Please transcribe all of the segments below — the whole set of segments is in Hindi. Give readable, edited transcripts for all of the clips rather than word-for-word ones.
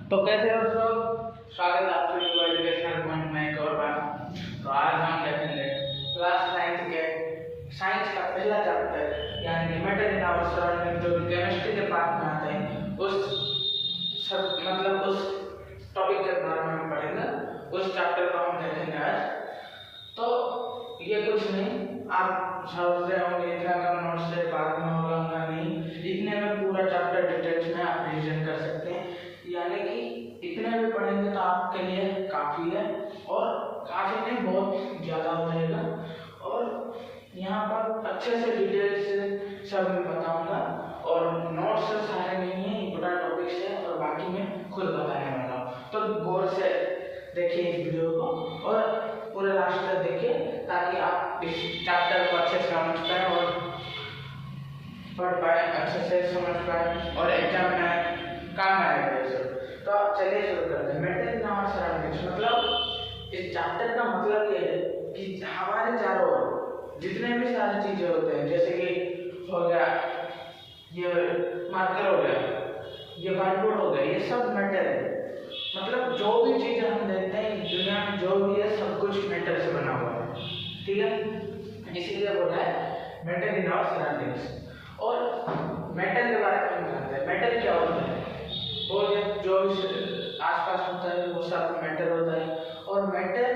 तो कैसे हो सब, स्वागत है आपका न्यू एजुकेशनल पॉइंट में एक और बार। तो आज हम देखेंगे क्लास 9 के साइंस का पहला चैप्टर यानी मैटर इन आवर सराउंडिंग, जो केमिस्ट्री के पार्ट में आता है। उस टॉपिक के बारे में हम पढ़ेंगे, उस चैप्टर को हम देखेंगे आज। तो ये कुछ नहीं, आप समझ रहे होंगे, इतना कम नोट्स से बाद में होगा नहीं, इतने में पूरा चैप्टर डिटेल्स में आप रिवीजन कर सकते हैं। यानी कि इतने भी पढ़ेंगे तो आपके लिए काफ़ी है, और काफ़ी नहीं बहुत ज़्यादा हो जाएगा। और यहाँ पर अच्छे से डिटेल्स से सब मैं बताऊँगा, और नोट्स सारे नहीं है, इंपॉर्टेंट टॉपिक्स है और बाकी मैं खुद बताने वाला हूँ। तो गौर से देखिए इस वीडियो को और पूरे लास्ट तक देखिए, ताकि आप इस चैप्टर को अच्छे से समझ पाए और पढ़ पाए, अच्छे से समझ पाए और एग्जाम में काम आएगा। तो चलिए शुरू करते हैं। मैटर इन आवर सराउंडिंग्स, मतलब इस चैप्टर का मतलब ये है कि हमारे चारों ओर जितने भी सारी चीजें होते हैं, जैसे कि हो गया ये मार्कर, हो गया ये व्हाइट बोर्ड, हो गया, ये सब मैटर है। मतलब जो भी चीजें हम देखते हैं दुनिया में, जो भी है सब कुछ मैटर से बना हुआ है, ठीक है। इसीलिए बोला है मैटर इन आवर सराउंडिंग्स। और मैटर के बारे में हम जानते हैं, मैटर क्या होता है, वो जो आसपास होता है वो सब मैटर होता है। और मैटर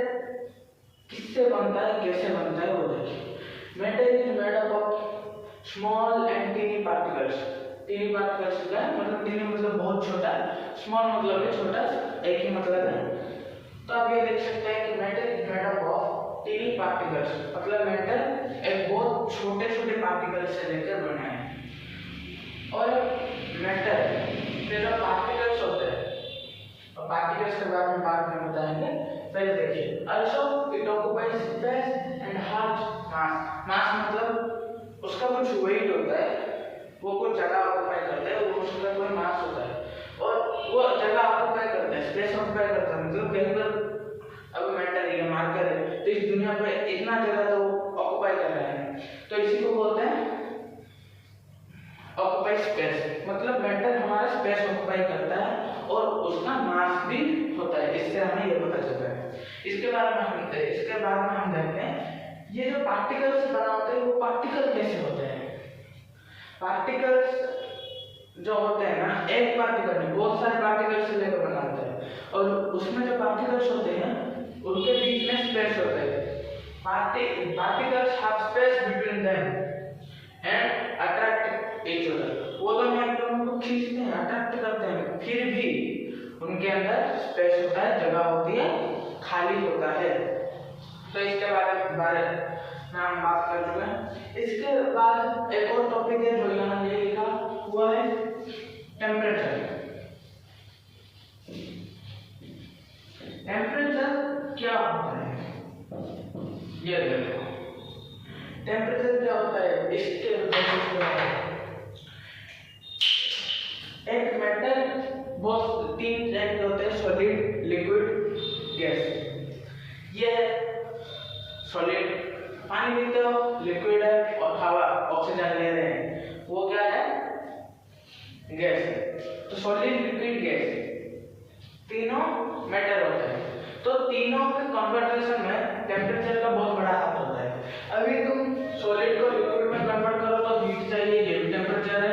किससे बनता है, कैसे बनता है, वो देखिए। Matter is made up of small and tiny particles. Tiny particles का मतलब, टीनी मतलब बहुत छोटा, स्मॉल मतलब है छोटा, एक ही मतलब है। तो आप ये देख सकते हैं कि matter is made up of tiny particles, मतलब मैटर एक बहुत छोटे छोटे पार्टिकल्स से लेकर बना है। और मैटर फिर पार्टिकल्स होते हैं, और पार्टिकल्स के बारे में बाद में बताएंगे। पहले देखिए, also it occupies space and has mass। mass मतलब उसका कुछ weight होता है, वो कुछ जगह ऑक्यूपाई करता है, वो उसका कोई मास होता है, और वो जगह ऑक्यूपाई करता है, स्पेस ऑक्यूपाई करता है। मतलब कहीं पर अब मैटर है, मार्कर है, तो इस दुनिया पर इतना जगह तो ऑक्यूपाई कर रहा है, तो इसी को बोलते हैं ऑक्यूपाई स्पेस। मतलब मैटर हमारा स्पेस ऑक्यूपाई करता है और उसका मास भी होता है, इससे हमें ये पता चलता है। इसके बाद में हम देखते हैं ये जो पार्टिकल्स बना होते हैं, वो पार्टिकल कैसे होते हैं। पार्टिकल्स जो होते हैं ना, एक पार्टिकल नहीं, बहुत सारे पार्टिकल्स से लेकर बना होता है, और उसमें जो पार्टिकल्स होते हैं उनके बीच में स्पेस होता है। Particles have space between them and attract each other. वो दोनों एक दूसरे को खींचते हैं, अट्रैक्ट करते हैं, फिर भी उनके अंदर स्पेस होता है, जगह होती है, खाली होता है। तो इसके बारे में हम बात कर चुके हैं। इसके बाद एक और टॉपिक है जो यहाँ ये लिखा हुआ है, टेम्परेचर। टेम्परेचर क्या होता है, ये देखो टेम्परेचर क्या होता है। इसके एक मैटर बहुत तीन टाइप के होते हैं, सॉलिड, लिक्विड, गैस। ये सॉलिड पानी पीते हो, लिक्विड है, और हवा ऑक्सीजन ले रहे हैं, वो क्या है, गैस है। तो सॉलिड, लिक्विड, गैस तीनों मैटर होते हैं। तो तीनों के कन्वर्सेशन में टेम्परेचर का बहुत बड़ा हाथ होता है। अभी तुम सॉलिड को लिक्विड में कन्वर्ट करो तो हीट चाहिए, ये भी टेम्परेचर है।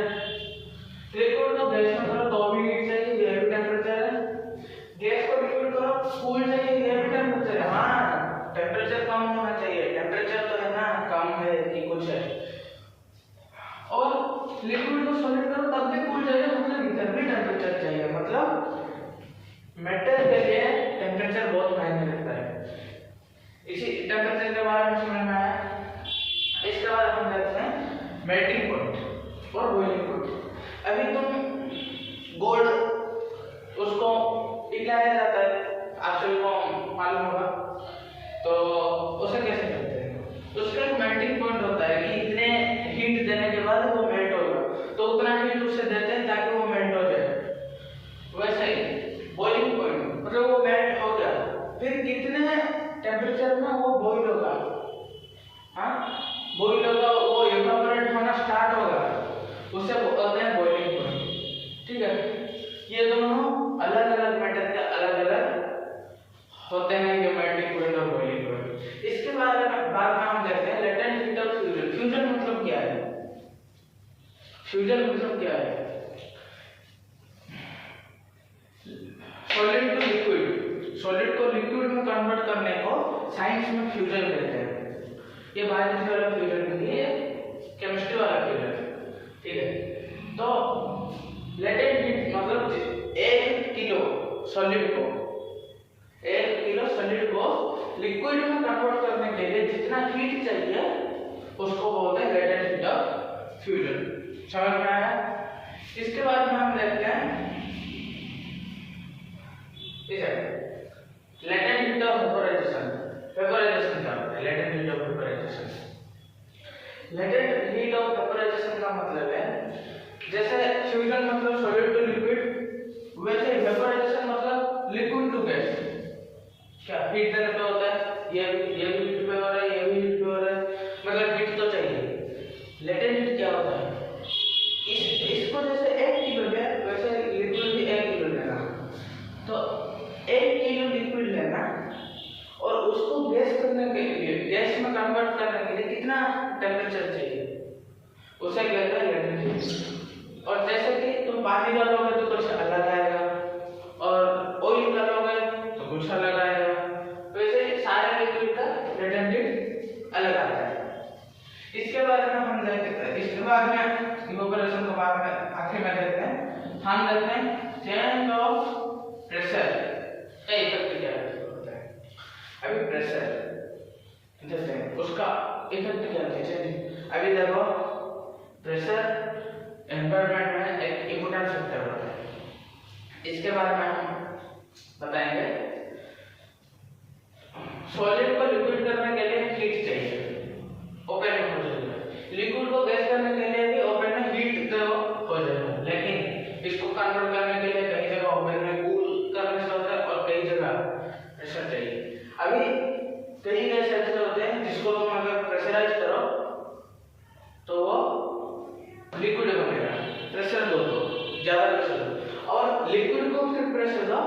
लिक्विड को गैस में करो तो भी हीट चाहिए, ये भी टेम्परेचर है। गैस को लिक्विड करो, कूल चाहिए, ये भी टेम्परेचर है। हाँ, टेम्परेचर कम होना चाहिए, टेम्परेचर तो है ना, कम है कि कुछ है। और लिक्विड को सॉलिड करो तब भी कूल चाहिए, मतलब इधर भी टेम्परेचर चाहिए। मतलब मैटर के लिए टेम्परेचर बहुत मायने रखता है। इसी टेम्परेचर के बारे में समझ में आया। इसके बाद हम देखते हैं मेल्टिंग पॉइंट और बॉइलिंग पॉइंट। अभी तुम गोल्ड उसको पिघलाया जाता है, आप सभी को मालूम होगा, तो उसे कैसे करते हैं। उसका एक मेल्टिंग पॉइंट होता है कि इतने हीट देने के बाद वो मेल्ट होगा, तो उतना हीट उसे देते हैं ताकि वो मेल्ट हो जाए। वैसे ही बॉइलिंग पॉइंट, मतलब वो मेल्ट हो गया, फिर कितने टेम्परेचर में वो बॉइल होगा। हाँ, बॉइल होगा, वो इवेपोरेट होना स्टार्ट होगा, उसे बोलते हैं बॉइलिंग पॉइंट, ठीक है। ये दोनों अलग अलग फ्यूजन मतलब क्या है? सॉलिड टू लिक्विड, सॉलिड को लिक्विड में कन्वर्ट करने को साइंस में फ्यूजन कहते हैं। ये बायोलॉजी वाला फ्यूजन नहीं है, केमिस्ट्री वाला फ्यूजन, ठीक है। तो लेटेंट हीट मतलब 1 किलो सॉलिड को, 1 किलो सॉलिड को लिक्विड में कन्वर्ट करने के लिए जितना हीट चाहिए उसको बोलते हैं लेटेंट हीट ऑफ फ्यूजन। समझ में आया? इसके बाद में हम देखते हैं latent heat of vaporisation. Vaporisation क्या होता है? Latent heat of vaporisation, latent heat of vaporisation का मतलब है जैसे फ्यूजन मतलब सॉलिड टू लिक्विड, वैसे वेपोराइजेशन मतलब लिक्विड टू गैस। क्या हीट देने पे होता है? ये भी हीट पे हो रहा है, ये भी हीट पे हो रहा है, मतलब हीट तो चाहिए। लेटेंट हीट क्या होता है? इसको जैसे 1 किलो है वैसे लिक्विड भी 1 किलो लेना। तो 1 किलो लिक्विड लेना और उसको गैस करने के लिए, गैस में कन्वर्ट करने के लिए कितना टेम्परेचर चाहिए, उसे कहते हैं लेटेंट हीट। और जैसे कि तुम पानी डालोगे तो कुछ अलग आएगा और ऑयल डालोगे तो कुछ अलग आएगा, वैसे सारे लिक्विड का लेटेंट हीट अलग आता है। इसके बारे में हम देखते हैं, इसके बाद में इवेपोरेशन के बाद में आखिर में देखते हैं, हम देखते हैं चेंज ऑफ प्रेशर का इफेक्ट क्या होता है। अभी प्रेशर देखते हैं उसका इफेक्ट क्या होता है। अभी देखो प्रेशर एनवायरनमेंट में एक इम्पोर्टेंट फैक्टर होता है। इसके बारे में हम बताएंगे। सॉलिड को लिक्विड करने के लिए हीट चाहिए, ओपन में हो जाएगा। लिक्विड को गैस करने के लिए भी ओपन में हीट तो हो जाएगा, लेकिन इसको कन्वर्ट करने के लिए कई जगह ओपन में कूल करने से होता है और कई जगह प्रेशर चाहिए। अभी कई गैस ऐसे होते हैं जिसको तुम अगर प्रेशराइज करो तो वो लिक्विड बनेगा, प्रेशर दो तो ज्यादा प्रेशर दो, और लिक्विड को फिर प्रेशर दो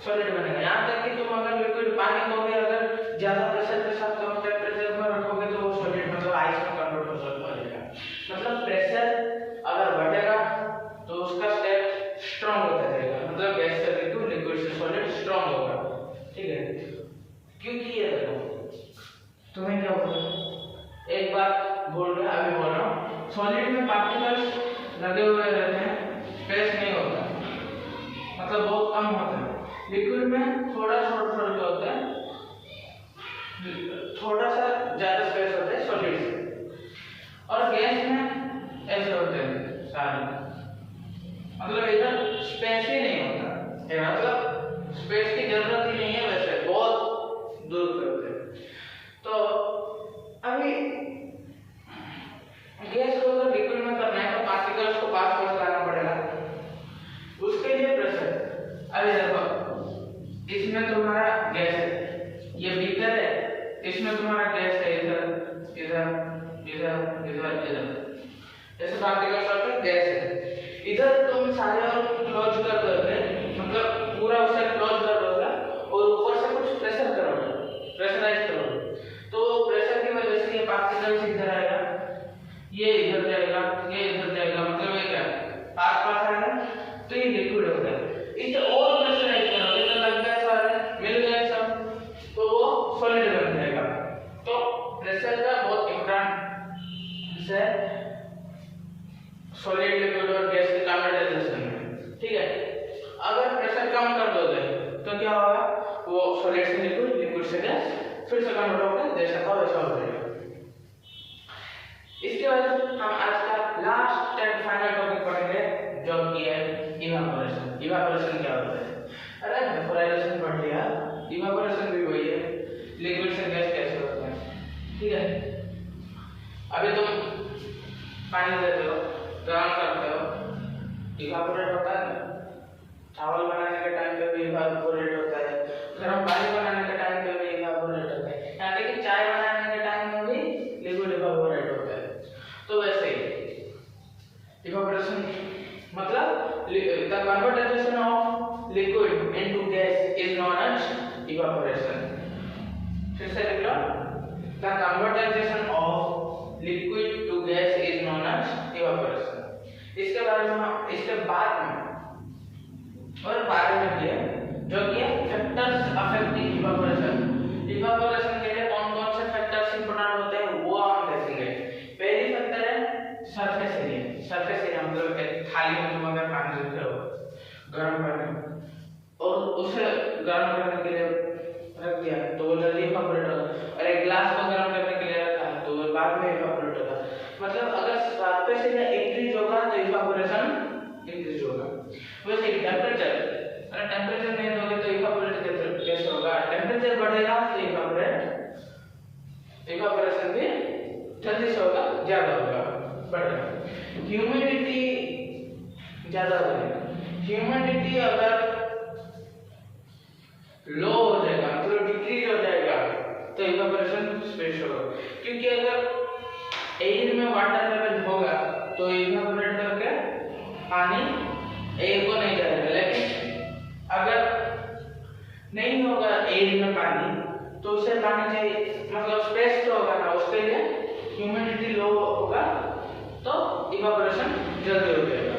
सॉलिड बनेगा। यहाँ तक कि तुम अगर लिक्विड पानी को भी अगर ज्यादा प्रेशर के साथ कम टेम्परेचर में रखोगे तो वो सॉलिड मतलब आइस में कन्वर्ट हो जाएगा। मतलब प्रेशर अगर बढ़ेगा तो उसका स्टेप स्ट्रांग होता जाएगा, मतलब गैस से लिक्विड, लिक्विड से सॉलिड स्ट्रांग होगा, ठीक है। क्योंकि ये देखो तुम्हें क्या होगा, एक बात बोल रहा अभी बोल रहा हूँ, सॉलिड में पार्टिकल्स लगे हुए रहते हैं, स्पेस नहीं होता, मतलब बहुत कम होता है। लिक्विड में थोड़ा थोड़ा होता है, थोड़ा सा ज्यादा स्पेस होता है सॉलिड से, और गैस में ऐसे होते हैं सारे, मतलब इधर स्पेस ही नहीं होता है, मतलब स्पेस की जरूरत ही नहीं है, वैसे बहुत दूर पे होते हैं। तो अभी गैस को अगर लिक्विड में करना है तो पार्टिकल्स को पास पास लाना पड़ेगा, उसके लिए प्रेशर। अभी देखो इसमें तुम्हारा गैस है, ये बीकर है, इसमें तुम्हारा गैस है, इधर इधर इधर इधर इधर ऐसे पार्टिकल्स होते गैस है। इधर तुम सारे और क्लोज कर दोगे, मतलब पूरा उसे क्लोज कर दोगे और ऊपर से कुछ प्रेशर करोगे, प्रेशराइज करोगे, तो प्रेशर की वजह से ये पार्टिकल्स इधर आएगा, ये इधर जाएगा, ये इधर जाएगा, मतलब ये क्या पास पास आएगा, तो ये लिक्विड हो गया। इसे और प्रेशराइज करोगे तो लग गया सारे मिल गए सब, तो वो सॉलिड बन जाएगा। तो प्रेशर का बहुत इम्पोर्टेंट है सॉलिड, लिक्विड और गैस के कन्वर्जेशन में, ठीक है। अगर प्रेशर कम कर दोगे तो क्या होगा, वो सॉलिड से लिक्विड, लिक्विड से गैस फिर से कन्वर्ट होकर जैसा था वैसा हो जाएगा। इसके बाद हम आज का लास्ट एंड फाइनल टॉपिक पढ़ेंगे जो कि है इवेपोरेशन। इवेपोरेशन क्या होता है? अरे वेपोराइजेशन पढ़ लिया, इवेपोरेशन भी वही है, लिक्विड से गैस कैसे होता है, ठीक है। अभी तुम पानी लेते हो, गर्म करते हो, इवेपोरेट होता है, चावल बनाने के टाइम पे भी इवेपोरेट होता है, गर्म पानी बनाने के टाइम पे भी इवेपोरेट होता है, यहाँ तक कि चाय बनाने के टाइम में भी लिक्विड इवेपोरेट होता है। तो वैसे इवेपोरेशन मतलब the conversion of liquid into gas is known as evaporation. फिर से लिख लो, the conversion of liquid to gas is known as evaporation. हम इसके बाद में और 12 में दिए जो कि फैक्टर्स अफेक्टिंग इवापोरेशन। इवापोरेशन के लिए कौन कौन से फैक्टर्स इंपॉर्टेंट होते हैं वो हम देखेंगे। पहली फैक्टर है सरफेस एरिया। सरफेस एरिया मतलब एक थाली में तुम अगर पानी रखे हो गर्म करने और उसे गर्म करने के लिए रख दिया तो वो जल्दी इवापोरेट होगा, और एक ग्लास को गर्म करने के लिए रखा है तो वो बाद में इवापोरेट होगा। मतलब अगर सरफेस एरिया इंक्रीज होगा तो इवापोरेशन इंक्रीज होगा। वैसे टेम्परेचर, अगर टेम्परेचर नहीं होगा तो इवापोरेट कैसे होगा? टेम्परेचर बढ़ेगा तो इवापोरेशन भी जल्दी से होगा, ज्यादा होगा, बढ़ेगा। ह्यूमिडिटी ज्यादा होगा। ह्यूमिडिटी अगर लो हो जाएगा मतलब डिक्रीज हो जाएगा तो इवापोरेशन स्पेस होगा, क्योंकि अगर एयर में वाटर लेवल होगा तो इवापोरेट करके पानी एयर को नहीं जाएगा। लेकिन अगर नहीं होगा एयर में पानी तो उसे पानी चाहिए, मतलब स्पेस तो होगा ना, उसके लिए ह्यूमिडिटी लो होगा तो इवापोरेशन जल्दी हो जाएगा।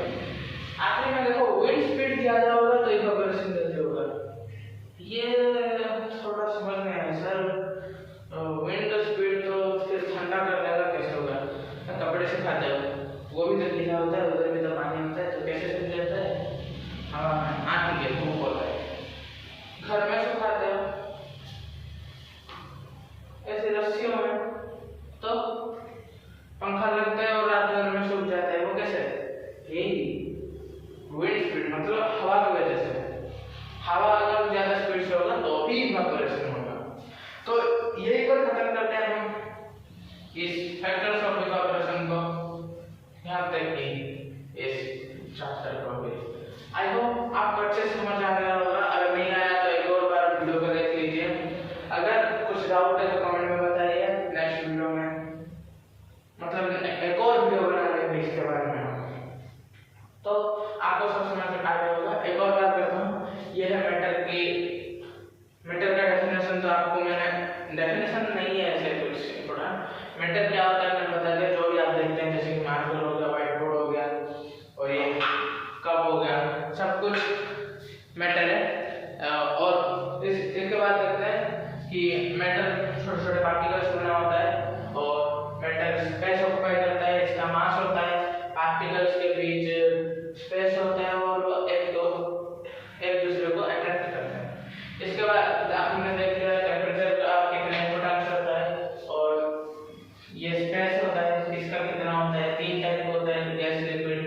आखिरी में देखो विंड स्पीड ज्यादा होगा तो इवापोरेशन जल्दी होगा। ये थोड़ा समझ में आया सर, विंड स्पीड तो फिर ठंडा कर देगा कैसे होगा? कपड़े से खाते हो वो भी तो गीला होता है, उधर भी तो पानी होता है, तो कैसे सूख जाता है? हवा में आग के धूप होता है। घर में सुखाते हो ऐसे रस्सियों में तो पंखा लगता है और रात भर में सूख जाता है, वो कैसे? यही विंड स्पीड मतलब हवा की वजह से। हवा अगर ज्यादा स्पीड से होगा तो भी इवापोरेशन होगा। तो यही पर खत्म करते हैं हम इस फैक्टर्स ऑफ इवापोरेशन को। यहाँ तक कि इस चैप्टर को भी आई होप आपको अच्छे से समझ आ गया होगा। अगर नहीं आया तो एक और बार वीडियो को देख लीजिए। अगर कुछ डाउट है तो कमेंट में बताइए, नेक्स्ट वीडियो में मतलब एक और वीडियो बना लेंगे इसके बारे में। तो आपको सब समझ में आ गया होगा। एक और बात करता हूँ, ये है मैटर का डेफिनेशन। तो आपको मैंने डेफिनेशन नहीं है ऐसे कुछ इंपॉर्टेंट। मैटर क्या होता है मैंने बता दिया, जो भी आप देखते हैं जैसे कि मार्कर हो गया, व्हाइट बोर्ड हो गया और ये कप हो गया, सब कुछ मैटर है। और इसके बाद देखते हैं कि मैटर छोटे छोटे पार्टिकल्स बना होता है और मैटर स्पेस ऑक्यूपाई करता है, इसका मास होता है, पार्टिकल्स के बीच स्पेस होता है और एक दूसरे को अट्रैक्ट करते हैं। इसके बाद आपने देख लिया टेम्परेचर का कितना इंपॉर्टेंस होता है और ये स्पेस होता है इसका कितना होता है। 3 टाइप होता है, गैस, लिक्विड,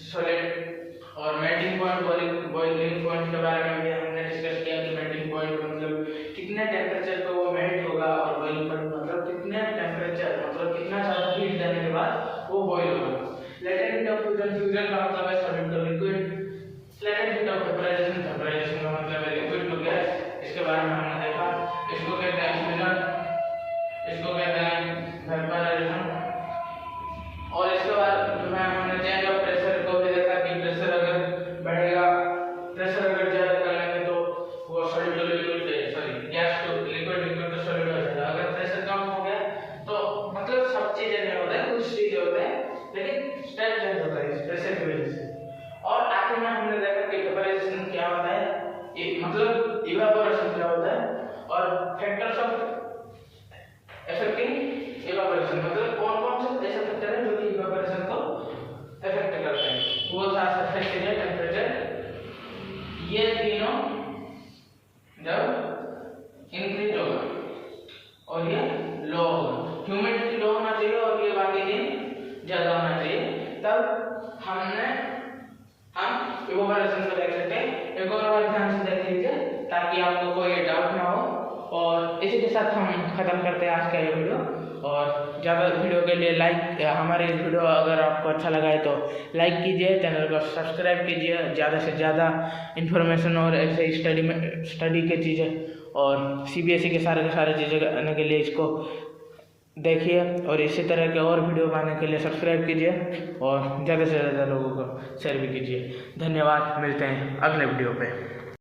सॉलिड। और मेल्टिंग पॉइंट, बॉइलिंग पॉइंट के बारे में भी हमने डिस्कस किया कि मेल्टिंग पॉइंट मतलब कितने टेम्परेचर पे वो मेल्ट होगा और बॉइलिंग पॉइंट मतलब कितने टेम्परेचर मतलब कितना ज्यादा हीट देने के बाद वो बॉइल होगा। लेटेंट हीट ऑफ फ्यूजन का मतलब है solid to liquid. Latent heat of vaporisation का मतलब है लिक्विड टू गैस। इसके बारे में हमने देखा। इसको कहते हैं फ्यूजन, इसको कहते हैं वेपराइजेशन। और इसके बाद जो है हमने चेंज ऑफ प्रेशर को भी देखा कि प्रेशर अगर बढ़ेगा, प्रेशर अगर ज्यादा कर लेंगे तो वो solid to liquid, sorry gas to liquid, liquid to solid हो जाएगा। अगर प्रेशर कम हो गया तो मतलब सब चीजें नहीं होता है, कुछ चीजें होते हैं लेकिन स्टेप चेंज होता है इस प्रेशर की वजह से। और आखिर में हमने देखा कि वेपराइजेशन क्या होता है, मतलब इवापोरेशन क्या होता है और फैक्टर्स ऑफ अफेक्टिंग इवापोरेशन मतलब कौन कौन से ऐसे फैक्टर हैं जो कि इवापोरेशन को अफेक्ट करते हैं। वो था सरफेस एरिया, टेम्परेचर, ये तीनों जब इंक्रीज होगा और ये लो होगा, ह्यूमिडिटी लो होना चाहिए और ये बाकी दिन ज्यादा होना चाहिए, तब हम इवापोरेशन को देख सकते हैं। एक और बार ध्यान से देख लीजिए ताकि आपको कोई डाउट ना हो। और इसी के साथ हम खत्म करते हैं आज का ये वीडियो। और ज़्यादा वीडियो के लिए लाइक, हमारे इस वीडियो अगर आपको अच्छा लगा है तो लाइक कीजिए, चैनल को सब्सक्राइब कीजिए। ज़्यादा से ज़्यादा इन्फॉर्मेशन और ऐसे स्टडी के चीज़ें और CBSE के सारे चीज़ें आने के लिए इसको देखिए। और इसी तरह के और वीडियो पाने के लिए सब्सक्राइब कीजिए और ज़्यादा से ज़्यादा लोगों को शेयर भी कीजिए। धन्यवाद, मिलते हैं अगले वीडियो पे।